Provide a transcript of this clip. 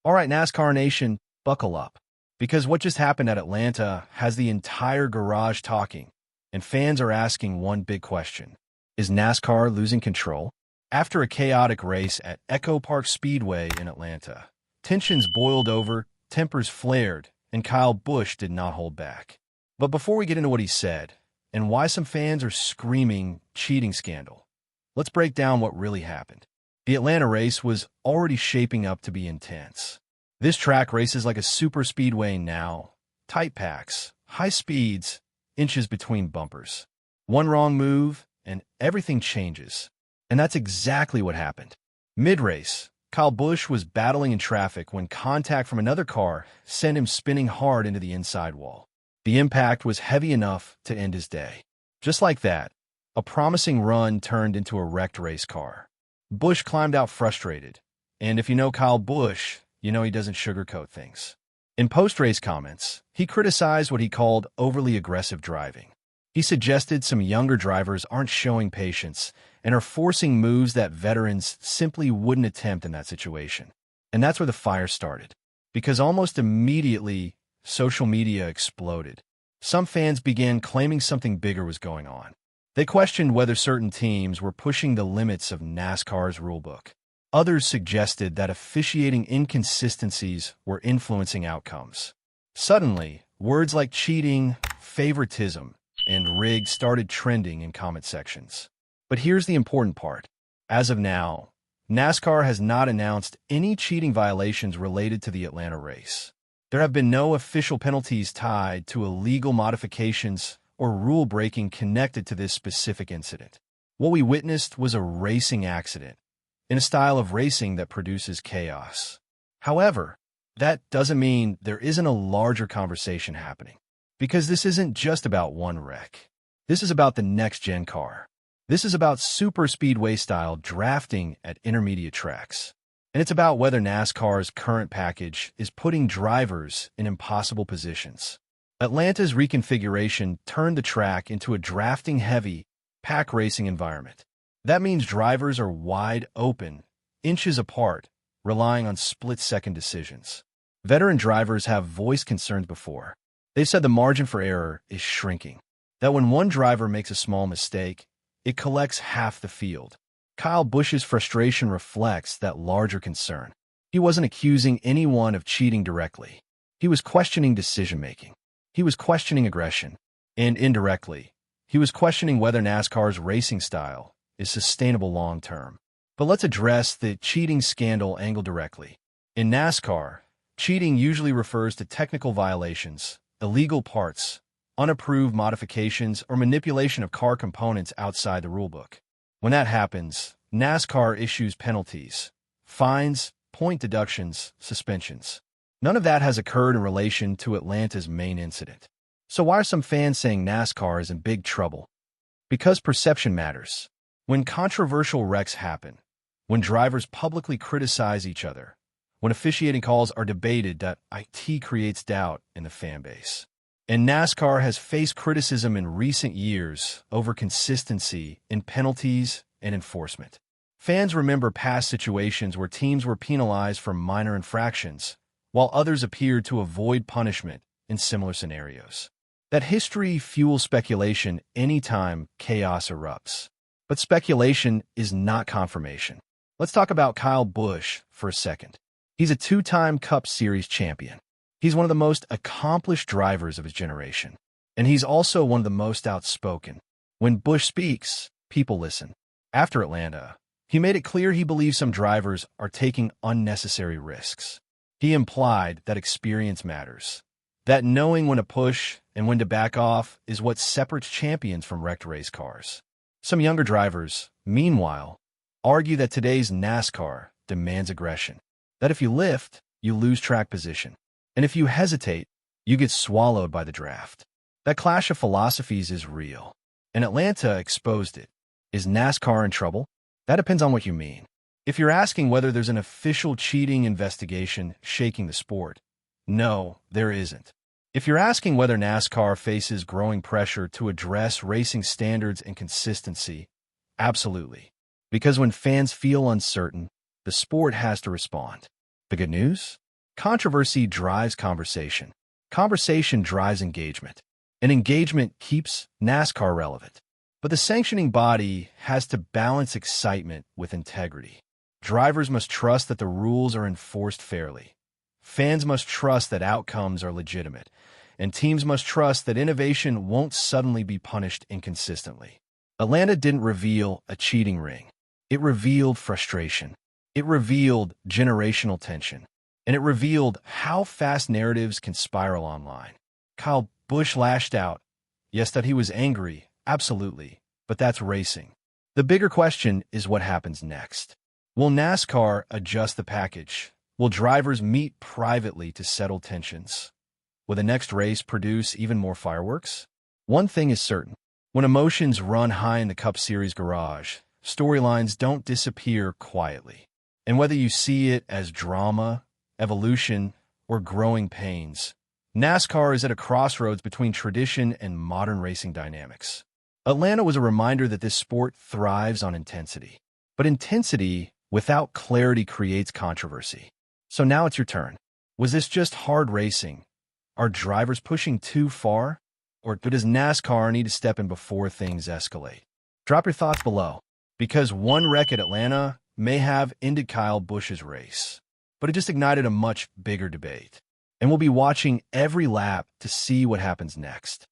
All right, NASCAR Nation, buckle up. Because what just happened at Atlanta has the entire garage talking, and fans are asking one big question. Is NASCAR losing control? After a chaotic race at EchoPark Speedway in Atlanta, tensions boiled over, tempers flared, and Kyle Busch did not hold back. But before we get into what he said, and why some fans are screaming cheating scandal, let's break down what really happened. The Atlanta race was already shaping up to be intense. This track races like a super speedway now. Tight packs, high speeds, inches between bumpers. One wrong move, and everything changes. And that's exactly what happened. Mid-race, Kyle Busch was battling in traffic when contact from another car sent him spinning hard into the inside wall. The impact was heavy enough to end his day. Just like that, a promising run turned into a wrecked race car. Busch climbed out frustrated, and if you know Kyle Busch, you know he doesn't sugarcoat things. In post-race comments, he criticized what he called overly aggressive driving. He suggested some younger drivers aren't showing patience and are forcing moves that veterans simply wouldn't attempt in that situation. And that's where the fire started. Because almost immediately, social media exploded. Some fans began claiming something bigger was going on. They questioned whether certain teams were pushing the limits of NASCAR's rulebook. Others suggested that officiating inconsistencies were influencing outcomes. Suddenly, words like cheating, favoritism, and rigged started trending in comment sections. But here's the important part. As of now, NASCAR has not announced any cheating violations related to the Atlanta race. There have been no official penalties tied to illegal modifications or rule breaking connected to this specific incident. What we witnessed was a racing accident, in a style of racing that produces chaos. However, that doesn't mean there isn't a larger conversation happening, because this isn't just about one wreck. This is about the next-gen car. This is about super speedway-style drafting at intermediate tracks. And it's about whether NASCAR's current package is putting drivers in impossible positions. Atlanta's reconfiguration turned the track into a drafting-heavy, pack racing environment. That means drivers are wide open, inches apart, relying on split-second decisions. Veteran drivers have voiced concerns before. They've said the margin for error is shrinking, that when one driver makes a small mistake, it collects half the field. Kyle Busch's frustration reflects that larger concern. He wasn't accusing anyone of cheating directly. He was questioning decision-making. He was questioning aggression. And indirectly, he was questioning whether NASCAR's racing style is sustainable long-term. But let's address the cheating scandal angle directly. In NASCAR, cheating usually refers to technical violations, illegal parts, unapproved modifications, or manipulation of car components outside the rulebook. When that happens, NASCAR issues penalties, fines, point deductions, suspensions. None of that has occurred in relation to Atlanta's main incident. So why are some fans saying NASCAR is in big trouble? Because perception matters. When controversial wrecks happen, when drivers publicly criticize each other, when officiating calls are debated, that IT creates doubt in the fan base. And NASCAR has faced criticism in recent years over consistency in penalties and enforcement. Fans remember past situations where teams were penalized for minor infractions, while others appeared to avoid punishment in similar scenarios. That history fuels speculation anytime chaos erupts. But speculation is not confirmation. Let's talk about Kyle Busch for a second. He's a two-time Cup Series champion. He's one of the most accomplished drivers of his generation. And he's also one of the most outspoken. When Busch speaks, people listen. After Atlanta, he made it clear he believes some drivers are taking unnecessary risks. He implied that experience matters, that knowing when to push and when to back off is what separates champions from wrecked race cars. Some younger drivers, meanwhile, argue that today's NASCAR demands aggression, that if you lift, you lose track position, and if you hesitate, you get swallowed by the draft. That clash of philosophies is real, and Atlanta exposed it. Is NASCAR in trouble? That depends on what you mean. If you're asking whether there's an official cheating investigation shaking the sport, no, there isn't. If you're asking whether NASCAR faces growing pressure to address racing standards and consistency, absolutely. Because when fans feel uncertain, the sport has to respond. The good news? Controversy drives conversation. Conversation drives engagement. And engagement keeps NASCAR relevant. But the sanctioning body has to balance excitement with integrity. Drivers must trust that the rules are enforced fairly. Fans must trust that outcomes are legitimate. And teams must trust that innovation won't suddenly be punished inconsistently. Atlanta didn't reveal a cheating ring. It revealed frustration. It revealed generational tension. And it revealed how fast narratives can spiral online. Kyle Busch lashed out. Yes, that he was angry, absolutely, but that's racing. The bigger question is what happens next. Will NASCAR adjust the package? Will drivers meet privately to settle tensions? Will the next race produce even more fireworks? One thing is certain. When emotions run high in the Cup Series garage, storylines don't disappear quietly. And whether you see it as drama, evolution, or growing pains, NASCAR is at a crossroads between tradition and modern racing dynamics. Atlanta was a reminder that this sport thrives on intensity. But intensity without clarity creates controversy. So now it's your turn. Was this just hard racing? Are drivers pushing too far? Or does NASCAR need to step in before things escalate? Drop your thoughts below, because one wreck at Atlanta may have ended Kyle Busch's race, but it just ignited a much bigger debate. And we'll be watching every lap to see what happens next.